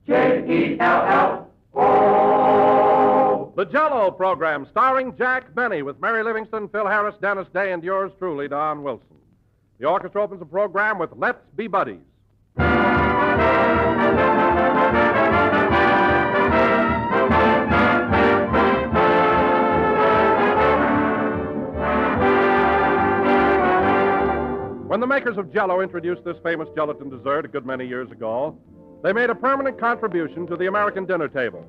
J-E-L-L-O. The Jell-O program, starring Jack Benny with Mary Livingston, Phil Harris, Dennis Day, and yours truly, Don Wilson. The orchestra opens the program with Let's Be Buddies. When the makers of Jell-O introduced this famous gelatin dessert a good many years ago, they made a permanent contribution to the American dinner table.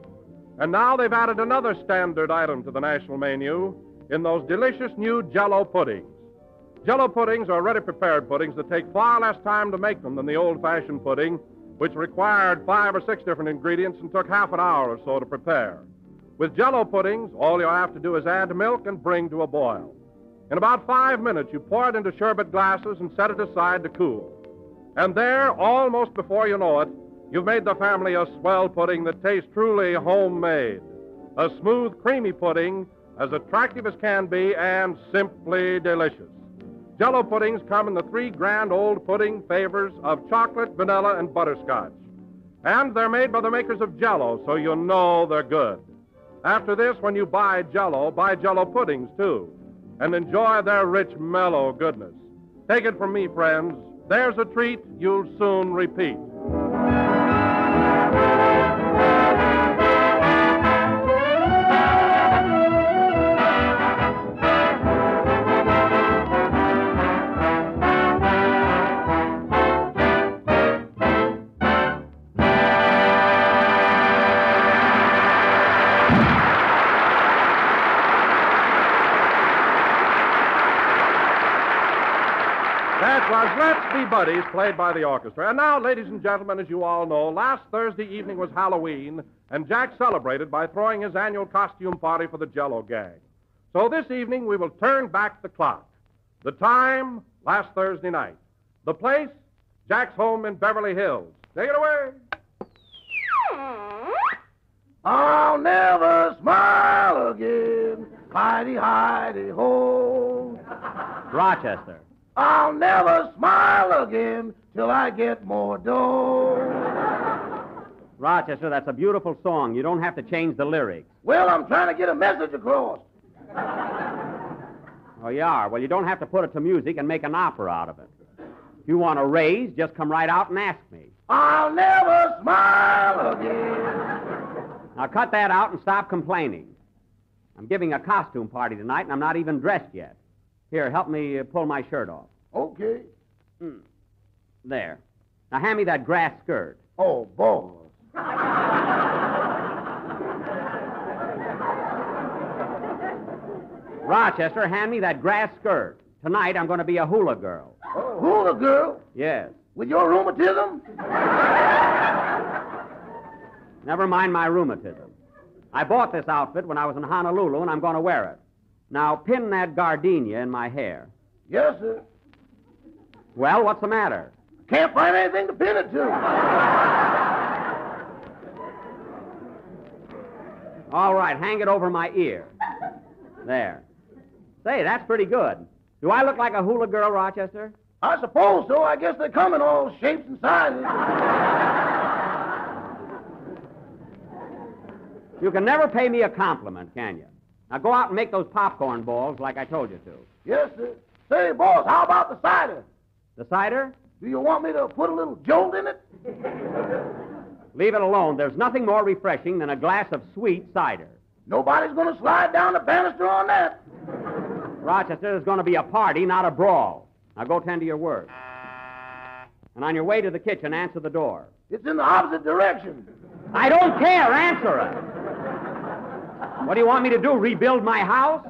And now they've added another standard item to the national menu in those delicious new Jell-O puddings. Jell-O puddings are ready-prepared puddings that take far less time to make them than the old-fashioned pudding, which required 5 or 6 different ingredients and took half an hour or so to prepare. With Jell-O puddings, all you have to do is add milk and bring to a boil. In about 5 minutes, you pour it into sherbet glasses and set it aside to cool. And there, almost before you know it, you've made the family a swell pudding that tastes truly homemade. A smooth, creamy pudding, as attractive as can be and simply delicious. Jell-O puddings come in the 3 grand old pudding flavors of chocolate, vanilla, and butterscotch. And they're made by the makers of Jell-O, so you know they're good. After this, when you buy Jell-O puddings, too. And enjoy their rich, mellow goodness. Take it from me, friends. There's a treat you'll soon repeat. That was Let's Be Buddies, played by the orchestra. And now, ladies and gentlemen, as you all know, last Thursday evening was Halloween, and Jack celebrated by throwing his annual costume party for the Jell-O gang. So this evening, we will turn back the clock. The time, last Thursday night. The place, Jack's home in Beverly Hills. Take it away. I'll never smile again, hidey-hidey-ho. Rochester. I'll never smile again till I get more dough. Rochester, that's a beautiful song. You don't have to change the lyrics. Well, I'm trying to get a message across. Oh, you are? Well, you don't have to put it to music and make an opera out of it. If you want a raise, just come right out and ask me. I'll never smile again. Now, cut that out and stop complaining. I'm giving a costume party tonight, and I'm not even dressed yet. Here, help me pull my shirt off. Okay. There. Now, hand me that grass skirt. Oh, boy. Rochester, hand me that grass skirt. Tonight, I'm going to be a hula girl. Oh, hula girl? Yes. With your rheumatism? Never mind my rheumatism. I bought this outfit when I was in Honolulu, and I'm going to wear it. Now, pin that gardenia in my hair. Yes, sir. Well, what's the matter? Can't find anything to pin it to. All right, hang it over my ear. There. Say, that's pretty good. Do I look like a hula girl, Rochester? I suppose so. I guess they come in all shapes and sizes. You can never pay me a compliment, can you? Now go out and make those popcorn balls like I told you to. Yes, sir. Say, boss, how about the cider? The cider? Do you want me to put a little jolt in it? Leave it alone. There's nothing more refreshing than a glass of sweet cider. Nobody's going to slide down the banister on that. Rochester, there's going to be a party, not a brawl. Now go tend to your work. And on your way to the kitchen, answer the door. It's in the opposite direction. I don't care. Answer it. What do you want me to do, rebuild my house?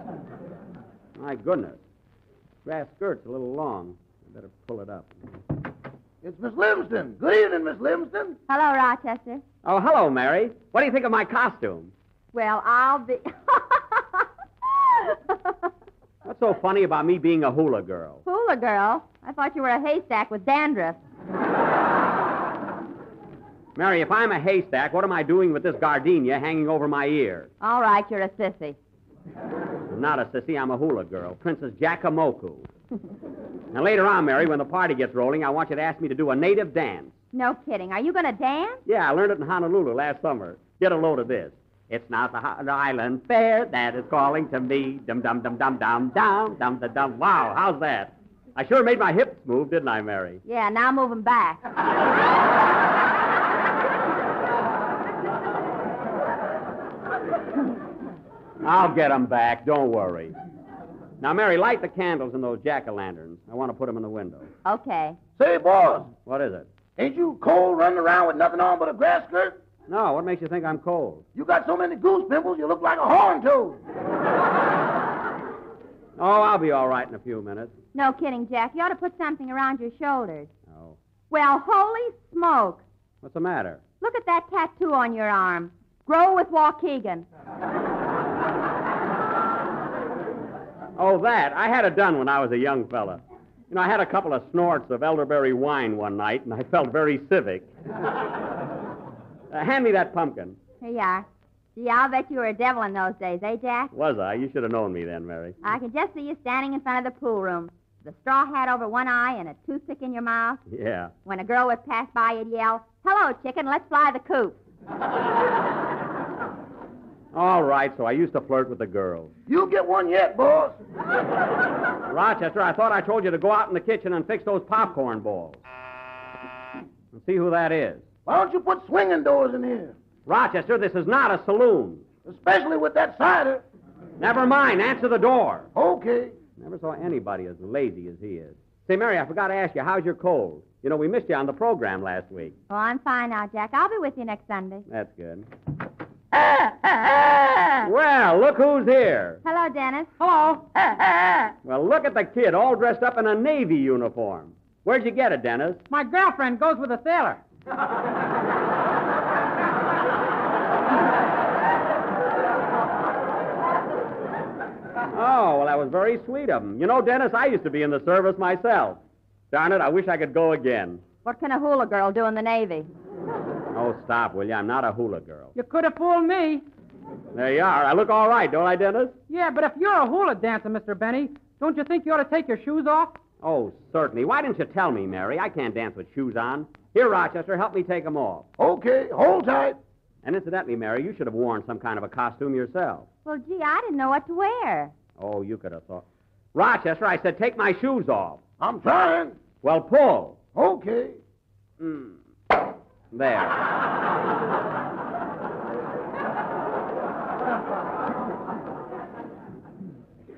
My goodness. Grass skirt's a little long. I better pull it up. It's Miss Livingston. Good evening, Miss Livingston. Hello, Rochester. Oh, hello, Mary. What do you think of my costume? Well, I'll be... What's so funny about me being a hula girl? Hula girl? I thought you were a haystack with dandruff. Mary, if I'm a haystack, what am I doing with this gardenia hanging over my ear? All right, you're a sissy. I'm not a sissy, I'm a hula girl. Princess Jackamoku. Now, later on, Mary, when the party gets rolling, I want you to ask me to do a native dance. No kidding. Are you going to dance? Yeah, I learned it in Honolulu last summer. Get a load of this. It's not the island fair that is calling to me. Dum-dum-dum-dum-dum-dum-dum-dum. Wow, how's that? I sure made my hips move, didn't I, Mary? Yeah, now move 'em back. I'll get 'em back. Don't worry. Now, Mary, light the candles in those jack-o'-lanterns. I want to put 'em in the window. Okay. Say, boss, What is it? ain't you cold running around with nothing on but a grass skirt? No, what makes you think I'm cold? You got so many goose pimples, you look like a horn toad. Oh, I'll be all right in a few minutes. No kidding, Jack. You ought to put something around your shoulders. Oh. Well, holy smoke. What's the matter? Look at that tattoo on your arm. Grow with Waukegan. Oh, that. I had it done when I was a young fella. You know, I had a couple of snorts of elderberry wine one night, and I felt very civic. Hand me that pumpkin. Here you are. Gee, I'll bet you were a devil in those days, eh, Jack? Was I? You should have known me then, Mary. I can just see you standing in front of the pool room, the straw hat over one eye and a toothpick in your mouth. Yeah. When a girl would pass by, you'd yell, "Hello, chicken, let's fly the coop." All right, so I used to flirt with the girls. You get one yet, boss. Rochester, I thought I told you to go out in the kitchen and fix those popcorn balls. And see who that is. Why don't you put swinging doors in here? Rochester, this is not a saloon. Especially with that cider. Never mind, answer the door. Okay. Never saw anybody as lazy as he is. Say, Mary, I forgot to ask you, how's your cold? You know, we missed you on the program last week. Oh, I'm fine now, Jack. I'll be with you next Sunday. That's good. Well, look who's here. Hello, Dennis. Hello. Well, look at the kid all dressed up in a Navy uniform. Where'd you get it, Dennis? My girlfriend goes with a sailor. Oh, well, that was very sweet of him. You know, Dennis, I used to be in the service myself. Darn it, I wish I could go again. What can a hula girl do in the Navy? Oh, stop, will you? I'm not a hula girl. You could have fooled me. There you are. I look all right, don't I, Dennis? Yeah, but if you're a hula dancer, Mr. Benny, don't you think you ought to take your shoes off? Oh, certainly. Why didn't you tell me, Mary? I can't dance with shoes on. Here, Rochester, help me take them off. Okay, hold tight. And incidentally, Mary, you should have worn some kind of a costume yourself. Well, gee, I didn't know what to wear. Oh, you could have thought. Rochester, I said take my shoes off. I'm trying. Well, pull. Okay. There.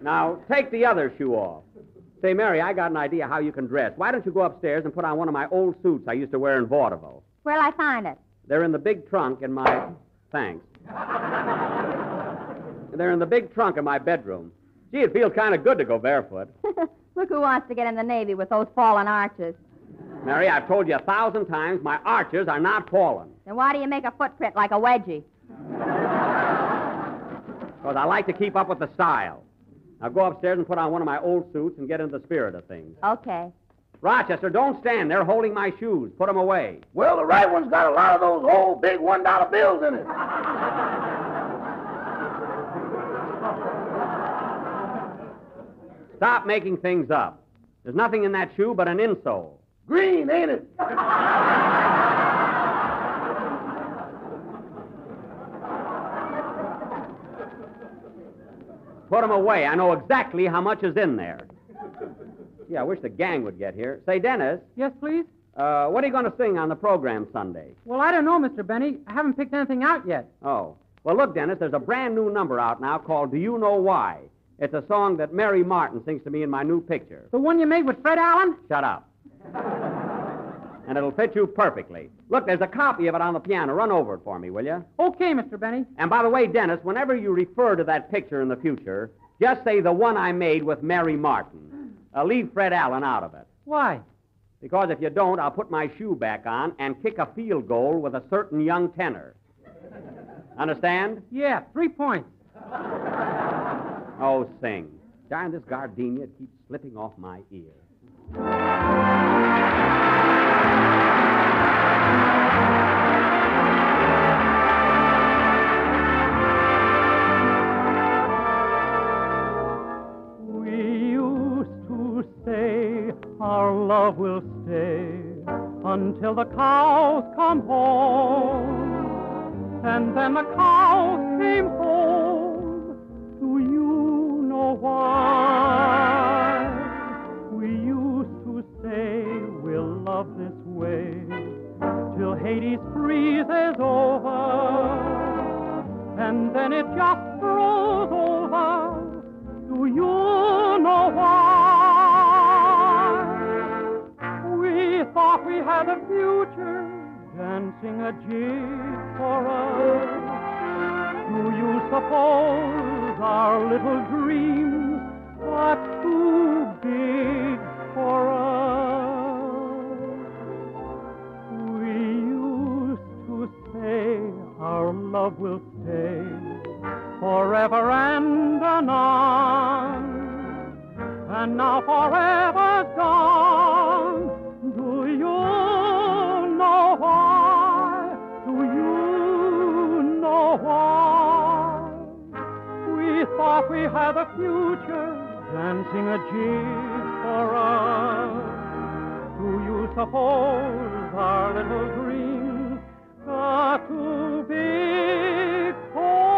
Now, take the other shoe off. Say, Mary, I got an idea how you can dress. Why don't you go upstairs and put on one of my old suits I used to wear in vaudeville? Where'll I find it? They're in the big trunk in my... Thanks. They're in the big trunk in my bedroom. Gee, it feels kind of good to go barefoot. Look who wants to get in the Navy with those fallen arches. Mary, I've told you 1,000 times my arches are not fallen. Then why do you make a footprint like a wedgie? Because I like to keep up with the style. Now go upstairs and put on one of my old suits and get into the spirit of things. Okay. Rochester, don't stand there holding my shoes. Put them away. Well, the right one's got a lot of those old big $1 bills in it. Stop making things up. There's nothing in that shoe but an insole. Green, ain't it? Put them away. I know exactly how much is in there. Gee, I wish the gang would get here. Say, Dennis, Yes, please? what are you going to sing on the program Sunday? Well, I don't know, Mr. Benny. I haven't picked anything out yet. Oh. Well, look, Dennis, there's a brand new number out now called Do You Know Why? It's a song that Mary Martin sings to me in my new picture. The one you made with Fred Allen? Shut up. And it'll fit you perfectly. Look, there's a copy of it on the piano. Run over it for me, will you? Okay, Mr. Benny. And by the way, Dennis, whenever you refer to that picture in the future, just say the one I made with Mary Martin. Leave Fred Allen out of it. Why? Because if you don't, I'll put my shoe back on and kick a field goal with a certain young tenor. Understand? Yeah, 3 points. Oh, sing. Darn, this gardenia keeps slipping off my ear. We used to say our love will stay until the cows come home. And then the cows came home. Do you know why? We used to say we'll love this way till Hades freezes over, and then it just froze over. Do you know why? We thought we had a future dancing a jig for us. Do you suppose our little dreams are too big for us? We used to say our love will stay forever and anon, and now forever's gone. Do you know why? Do you know why? We thought we had a future dancing a jig for us. Do you suppose our little dreams are too big for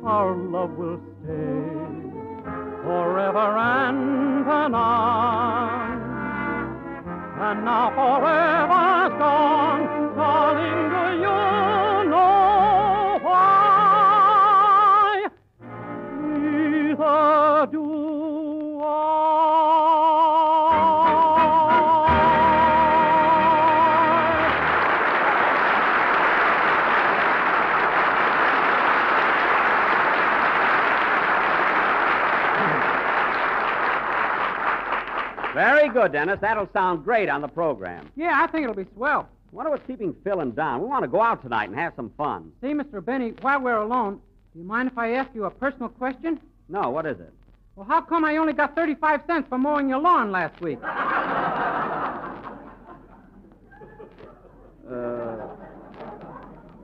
our love will stay forever and anon, and now forever's gone. Darling, do you know why? Neither do I. Very good, Dennis. That'll sound great on the program. Yeah, I think it'll be swell. Wonder what's keeping Phil and Don. We want to go out tonight and have some fun. See, Mr. Benny, while we're alone, do you mind if I ask you a personal question? No, what is it? Well, how come I only got 35 cents for mowing your lawn last week?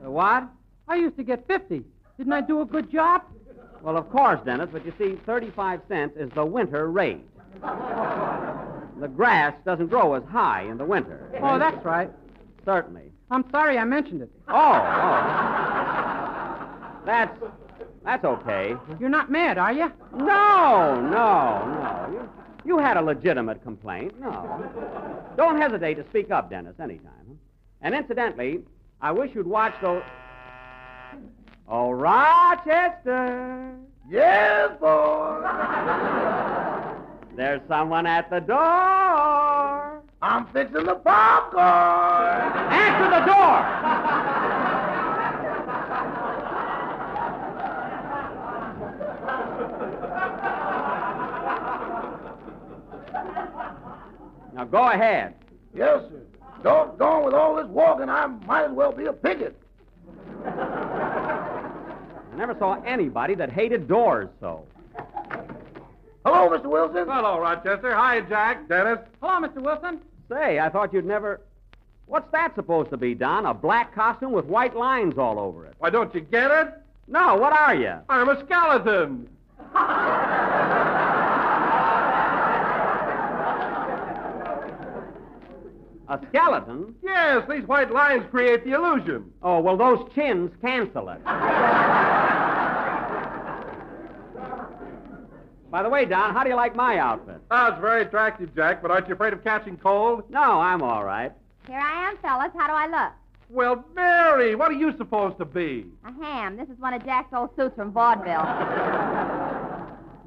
What? I used to get 50. Didn't I do a good job? Well, of course, Dennis, but you see, 35 cents is the winter rate. The grass doesn't grow as high in the winter. Oh, that's right. Certainly. I'm sorry I mentioned it. Oh. That's okay. You're not mad, are you? No. You had a legitimate complaint. No. Don't hesitate to speak up, Dennis, anytime. And incidentally, I wish you'd watch those... Oh, Rochester. Yes, boy. There's someone at the door. I'm fixing the popcorn. Answer the door. Now go ahead. Yes, sir. Doggone, with all this walking, I might as well be a picket. I never saw anybody that hated doors so. Hello, Mr. Wilson. Hello, Rochester. Hi, Jack. Dennis. Hello, Mr. Wilson. Say, I thought you'd never... What's that supposed to be, Don? A black costume with white lines all over it. Why, don't you get it? No, what are you? I'm a skeleton. A skeleton? Yes, these white lines create the illusion. Oh, well, those chins cancel it. By the way, Don, how do you like my outfit? Oh, it's very attractive, Jack, but aren't you afraid of catching cold? No, I'm all right. Here I am, fellas. How do I look? Well, Mary, what are you supposed to be? A ham. This is one of Jack's old suits from vaudeville.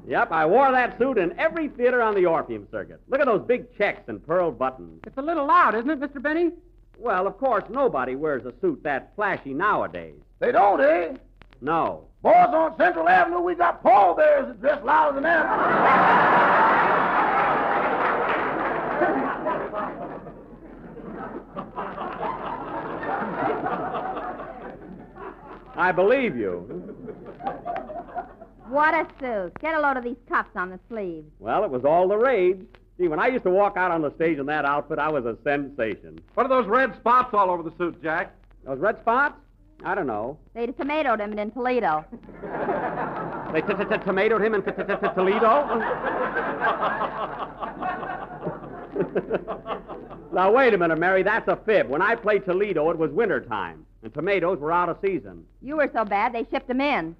Yep, I wore that suit in every theater on the Orpheum circuit. Look at those big checks and pearl buttons. It's a little loud, isn't it, Mr. Benny? Well, of course, nobody wears a suit that flashy nowadays. They don't, eh? No. Boys, on Central Avenue, we got pallbearers that dress louder than that. I believe you. What a suit. Get a load of these cuffs on the sleeves. Well, it was all the rage. See, when I used to walk out on the stage in that outfit, I was a sensation. What are those red spots all over the suit, Jack? Those red spots? I don't know. They tomatoed him in Toledo. They tomatoed him in Toledo? Now, wait a minute, Mary. That's a fib. When I played Toledo, it was wintertime, and tomatoes were out of season. You were so bad, they shipped him in.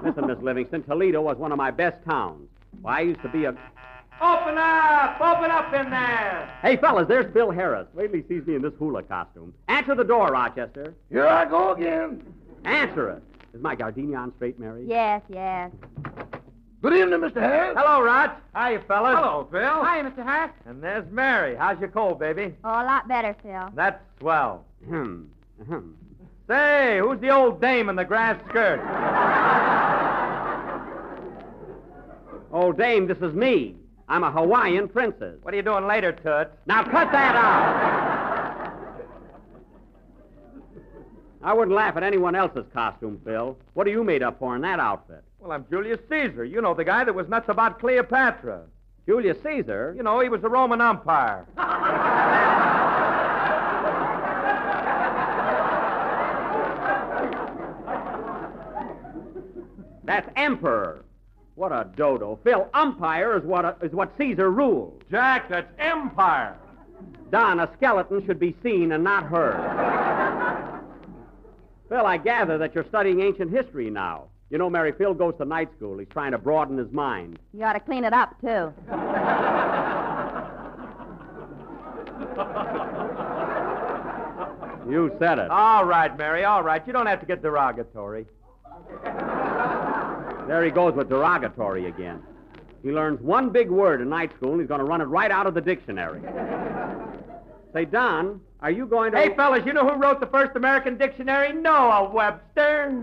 Listen, Miss Livingston, Toledo was one of my best towns. Well, I used to be a... Open up! Open up in there! Hey, fellas, there's Bill Harris. Wait till he sees me in this hula costume. Answer the door, Rochester. Here I go again. Answer it. Is my gardenia on straight, Mary? Yes, yes. Good evening, Mr. Harris. Hello, Rog. How you fellas? Hello, Phil. Hi, Mr. Hack. And there's Mary. How's your cold, baby? Oh, a lot better, Phil. That's swell. Ahem. Say, who's the old dame in the grass skirt? Old dame, this is me. I'm a Hawaiian princess. What are you doing later, Toots? Now cut that out. I wouldn't laugh at anyone else's costume, Phil. What are you made up for in that outfit? Well, I'm Julius Caesar. You know, the guy that was nuts about Cleopatra. Julius Caesar? You know, he was the Roman umpire. That's emperor. What a dodo. Phil, umpire is what Caesar ruled. Jack, that's empire. Don, a skeleton should be seen and not heard. Phil, I gather that you're studying ancient history now. You know, Mary, Phil goes to night school. He's trying to broaden his mind. You ought to clean it up, too. You said it. All right, Mary, all right. You don't have to get derogatory. There he goes with derogatory again. He learns one big word in night school, and he's going to run it right out of the dictionary. Say, Don, are you going to... Hey, fellas, you know who wrote the first American dictionary? Noah Webster.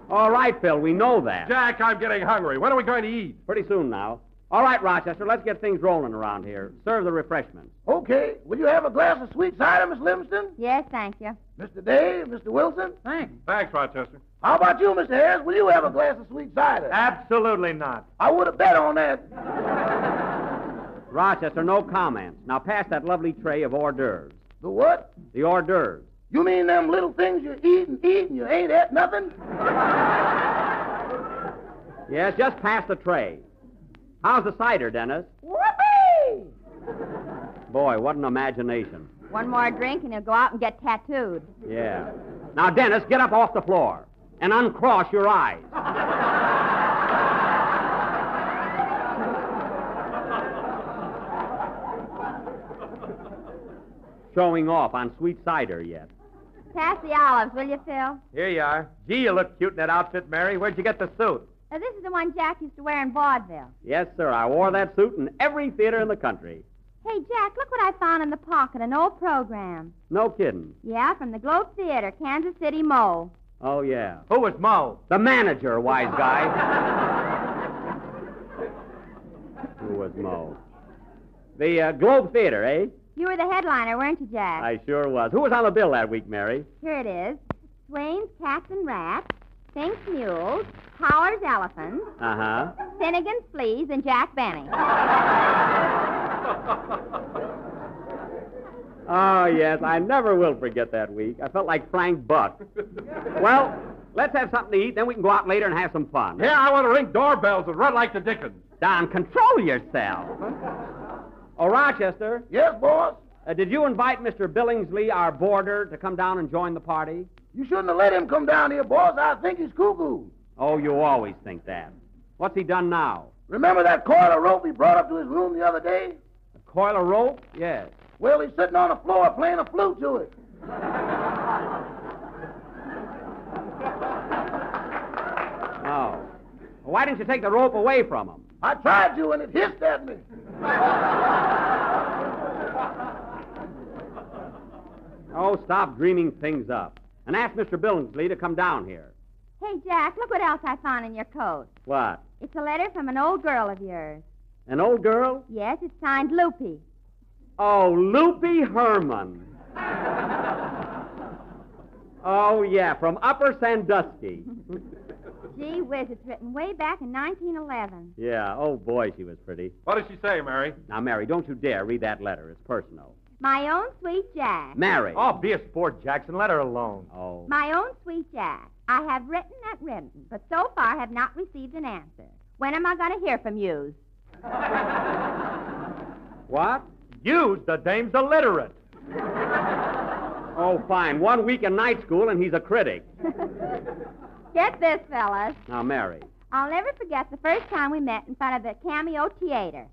All right, Phil, we know that. Jack, I'm getting hungry. When are we going to eat? Pretty soon now. All right, Rochester, let's get things rolling around here. Serve the refreshments. Okay. Will you have a glass of sweet cider, Miss Livingston? Yes, thank you. Mr. Dave, Mr. Wilson? Thanks. Thanks, Rochester. How about you, Mr. Harris? Will you have a glass of sweet cider? Absolutely not. I would have bet on that. Rochester, no comments. Now pass that lovely tray of hors d'oeuvres. The what? The hors d'oeuvres. You mean them little things you eat and you ain't at nothing? Yes, just pass the tray. How's the cider, Dennis? Whoopee! Boy, what an imagination. One more drink and you'll go out and get tattooed. Yeah. Now, Dennis, get up off the floor and uncross your eyes. Showing off on sweet cider yet. Pass the olives, will you, Phil? Here you are. Gee, you look cute in that outfit, Mary. Where'd you get the suit? This is the one Jack used to wear in vaudeville. Yes, sir. I wore that suit in every theater in the country. Hey, Jack, look what I found in the pocket, an old program. No kidding. Yeah, from the Globe Theater, Kansas City, Mo. Oh, yeah. Who was Mo? The manager, wise guy. Who was Mo? The Globe Theater, eh? You were the headliner, weren't you, Jack? I sure was. Who was on the bill that week, Mary? Here it is. Swain's Cats and Rats, Fink's Mules, Howard's Elephants, Uh-huh. Finnegan's Fleas, and Jack Benny. Oh, yes. I never will forget that week. I felt like Frank Buck. Well, let's have something to eat, then we can go out later and have some fun. Yeah, I want to ring doorbells and run like the Dickens. Don, control yourself. Oh, Rochester, Yes, boss? did you invite Mr. Billingsley, our boarder, to come down and join the party? You shouldn't have let him come down here, boss. I think he's cuckoo. Oh, you always think that. What's he done now? Remember that coil of rope he brought up to his room the other day? A coil of rope? Yes. Well, he's sitting on the floor playing a flute to it. Oh. Well, why didn't you take the rope away from him? I tried to, and it hissed at me. Oh, stop dreaming things up. And ask Mr. Billingsley to come down here. Hey, Jack, look what else I found in your coat. What? It's a letter from an old girl of yours. An old girl? Yes, it's signed Loopy. Oh, Loopy Herman. Oh, yeah, from Upper Sandusky. Gee whiz, it's written way back in 1911. Yeah, oh, boy, she was pretty. What does she say, Mary? Now, Mary, don't you dare read that letter. It's personal. My own sweet Jack. Mary. Oh, be a sport, Jackson. Let her alone. Oh. My own sweet Jack. I have written and written, but so far have not received an answer. When am I going to hear from you? What? Use the dame's illiterate. Oh, fine. 1 week in night school, and he's a critic. Get this, fellas. Now, Mary. I'll never forget the first time we met in front of the Cameo Theater.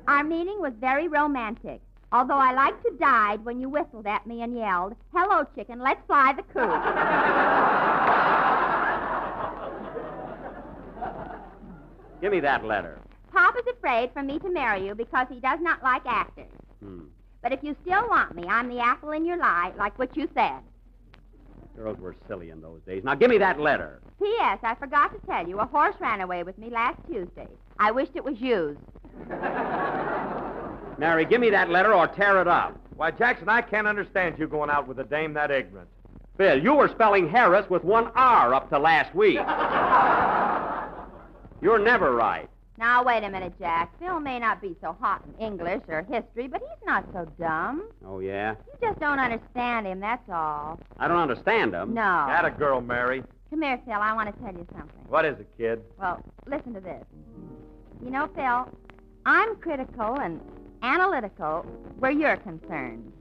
Our meeting was very romantic, although I liked to die when you whistled at me and yelled, "Hello, chicken, let's fly the coop." Give me that letter. Pop is afraid for me to marry you because he does not like actors. But if you still want me, I'm the apple in your eye, like what you said. Girls were silly in those days. Now, give me that letter. P.S. I forgot to tell you, a horse ran away with me last Tuesday. I wished it was used. Mary, give me that letter or tear it up. Why, Jackson, I can't understand you going out with a dame that ignorant. Phil, you were spelling Harris with 1 R up to last week. You're never right. Now, wait a minute, Jack. Phil may not be so hot in English or history, but he's not so dumb. Oh, yeah? You just don't understand him, that's all. I don't understand him. No. Got a girl, Mary. Come here, Phil. I want to tell you something. What is it, kid? Well, listen to this. You know, Phil, I'm critical and analytical where you're concerned.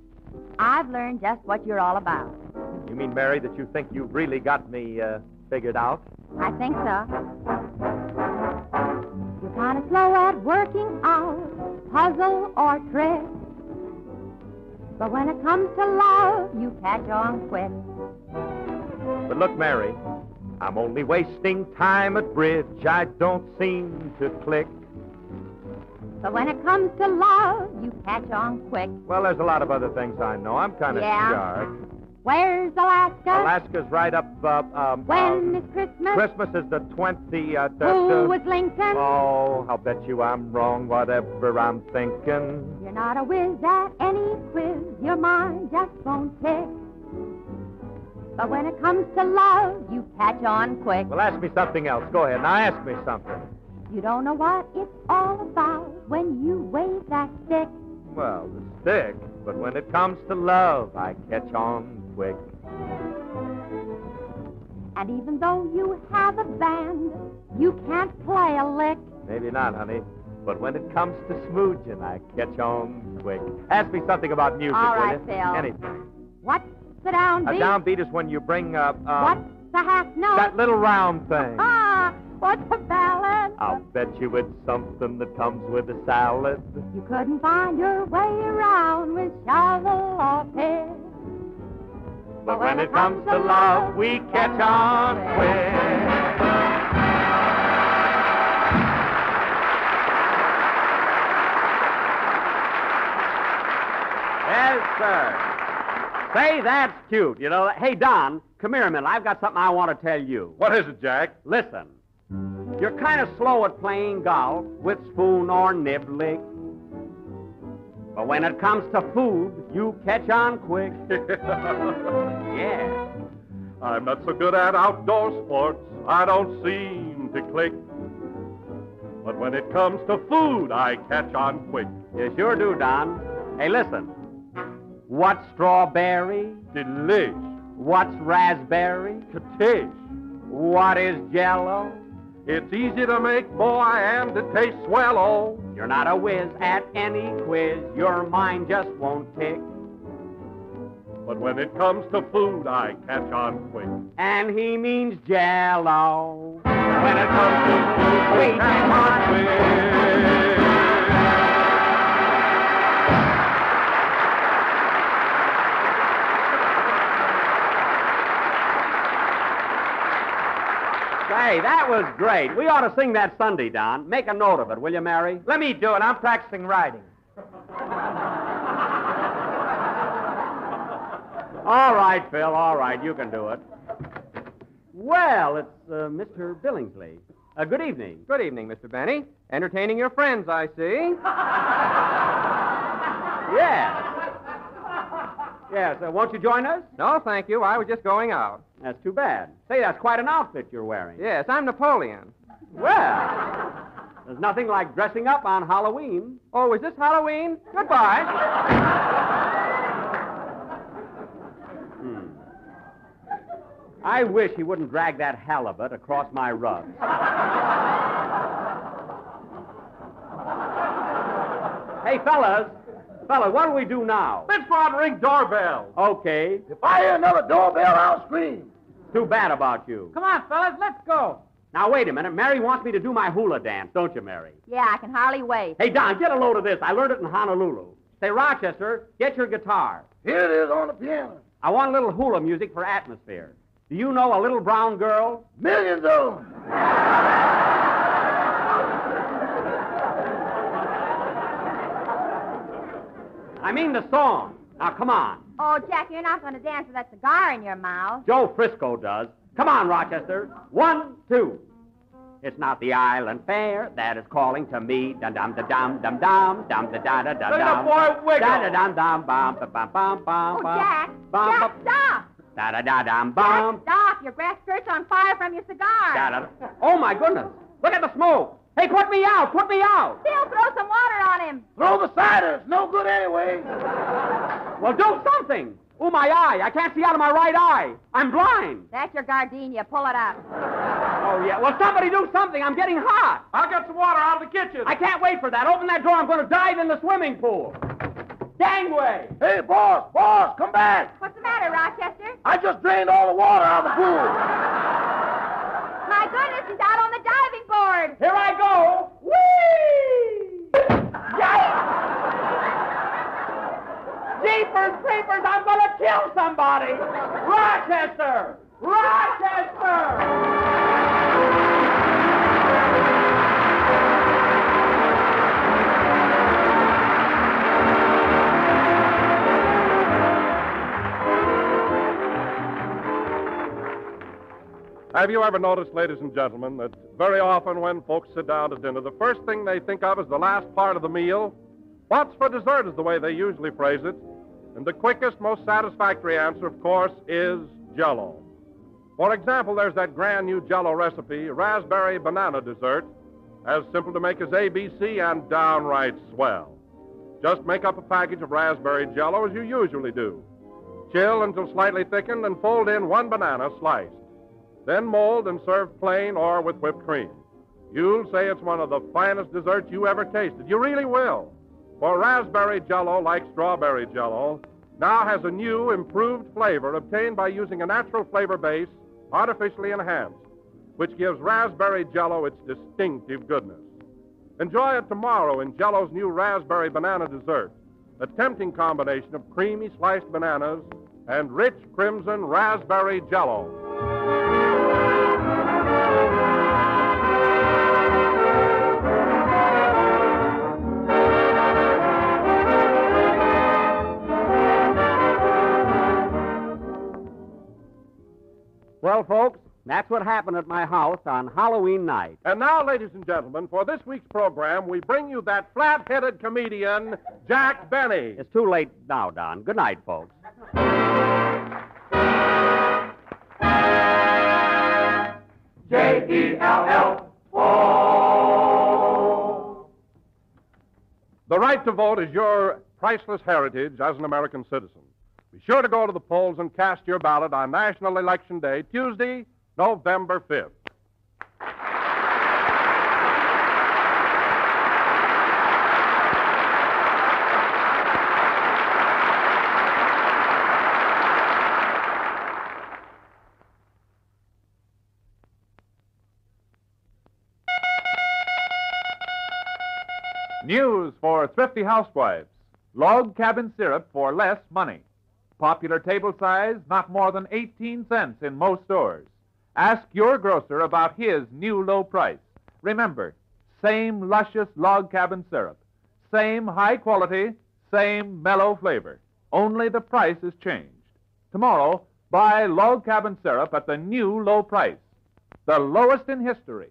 I've learned just what you're all about. You mean, Mary, that you think you've really got me figured out? I think so. You're kind of slow at working out puzzle or trick. But when it comes to love, you catch on quick. But look, Mary, I'm only wasting time at bridge. I don't seem to click. But when it comes to love, you catch on quick. Well, there's a lot of other things I know. I'm kind of sharp. Where's Alaska? Alaska's right up, When is Christmas? Christmas is the 20th. Who was Lincoln? Oh, I'll bet you I'm wrong, whatever I'm thinking. You're not a whiz at any quiz. Your mind just won't tick. But when it comes to love, you catch on quick. Well, ask me something else. Go ahead. Now ask me something. You don't know what it's all about when you wave that stick. Well, the stick. But when it comes to love, I catch on quick. And even though you have a band, you can't play a lick. Maybe not, honey. But when it comes to smooging, I catch on quick. Ask me something about music, All will right, you? Phil. Anything. What's the downbeat? A downbeat is when you bring up, What's the half note? that little round thing. Ah, what's a ballad? I'll bet you it's something that comes with a salad. You couldn't find your way around with shovel or pick. But when it comes to love, we catch on quick. Yes, sir. Say, that's cute. You know, hey, Don, come here a minute. I've got something I want to tell you. What is it, Jack? Listen. You're kind of slow at playing golf with spoon or niblick. But when it comes to food, you catch on quick. Yeah. I'm not so good at outdoor sports. I don't seem to click. But when it comes to food, I catch on quick. You sure do, Don. Hey, listen. What's strawberry? Delish. What's raspberry? Katish. What is Jell-O? It's easy to make, boy, and it tastes swell, oh. You're not a whiz at any quiz. Your mind just won't tick. But when it comes to food, I catch on quick. And he means Jell-O. When it comes to food, we catch on quick. Hey, that was great. We ought to sing that Sunday, Don. Make a note of it, will you, Mary? Let me do it. I'm practicing writing. All right, Phil, all right. You can do it. Well, it's Mr. Billingsley. Good evening. Good evening, Mr. Benny. Entertaining your friends, I see. Yes. Yes, won't you join us? No, thank you. I was just going out. That's too bad. Say, that's quite an outfit you're wearing. Yes, I'm Napoleon. Well, There's nothing like dressing up on Halloween. Oh, is this Halloween? Goodbye. I wish he wouldn't drag that halibut across my rug. Hey, fellas, what do we do now? Let's go out and ring doorbell. Okay. If I hear another doorbell, I'll scream. Too bad about you. Come on, fellas, let's go. Now, wait a minute. Mary wants me to do my hula dance, don't you, Mary? Yeah, I can hardly wait. Hey, Don, get a load of this. I learned it in Honolulu. Say, Rochester, get your guitar. Here it is on the piano. I want a little hula music for atmosphere. Do you know a little brown girl? Millions of them. I mean the song. Now, come on. Oh, Jack, you're not going to dance with that cigar in your mouth. Joe Frisco does. Come on, Rochester. 1, 2. It's not the island fair that is calling to me. Dum dum da dum dum dum dum da da da da Look at dum. the boy wiggle. Da da dum dum bum ba bum bum bum. Oh, Jack, bum, Jack, bum. stop. Da da da dum Jack, bum. stop. Your grass skirt's on fire from your cigar. Da da. Oh my goodness! Look at the smoke. Hey, put me out! Put me out! Bill, throw some water on him. Throw the cider. It's no good anyway. Well, do something. Oh, my eye. I can't see out of my right eye. I'm blind. That's your gardenia. Pull it up. Oh, yeah. Well, somebody do something. I'm getting hot. I'll get some water out of the kitchen. I can't wait for that. Open that door. I'm going to dive in the swimming pool. Gangway. Hey, boss, come back. What's the matter, Rochester? I just drained all the water out of the pool. My goodness, he's out on the diving board. Here I go. Whee! Yikes! Jeepers creepers, I'm going to kill somebody. Rochester! Rochester! Have you ever noticed, ladies and gentlemen, that very often when folks sit down to dinner, the first thing they think of is the last part of the meal? What's for dessert is the way they usually phrase it. And the quickest, most satisfactory answer, of course, is Jell-O. For example, there's that grand new Jell-O recipe, raspberry banana dessert, as simple to make as ABC and downright swell. Just make up a package of raspberry Jell-O as you usually do. Chill until slightly thickened and fold in 1 banana sliced. Then mold and serve plain or with whipped cream. You'll say it's one of the finest desserts you ever tasted. You really will. For raspberry Jell-O, like strawberry Jell-O, now has a new, improved flavor obtained by using a natural flavor base artificially enhanced, which gives raspberry Jell-O its distinctive goodness. Enjoy it tomorrow in Jell-O's new raspberry banana dessert, a tempting combination of creamy sliced bananas and rich crimson raspberry Jell-O. Well, folks, that's what happened at my house on Halloween night. And now, ladies and gentlemen, for this week's program, we bring you that flat-headed comedian, Jack Benny. It's too late now, Don. Good night, folks. J-E-L-L-O. The right to vote is your priceless heritage as an American citizen. Be sure to go to the polls and cast your ballot on National Election Day, Tuesday, November 5th. News for thrifty housewives. Log cabin syrup for less money. Popular table size, not more than 18 cents in most stores. Ask your grocer about his new low price. Remember, same luscious log cabin syrup. Same high quality, same mellow flavor. Only the price has changed. Tomorrow, buy log cabin syrup at the new low price. The lowest in history.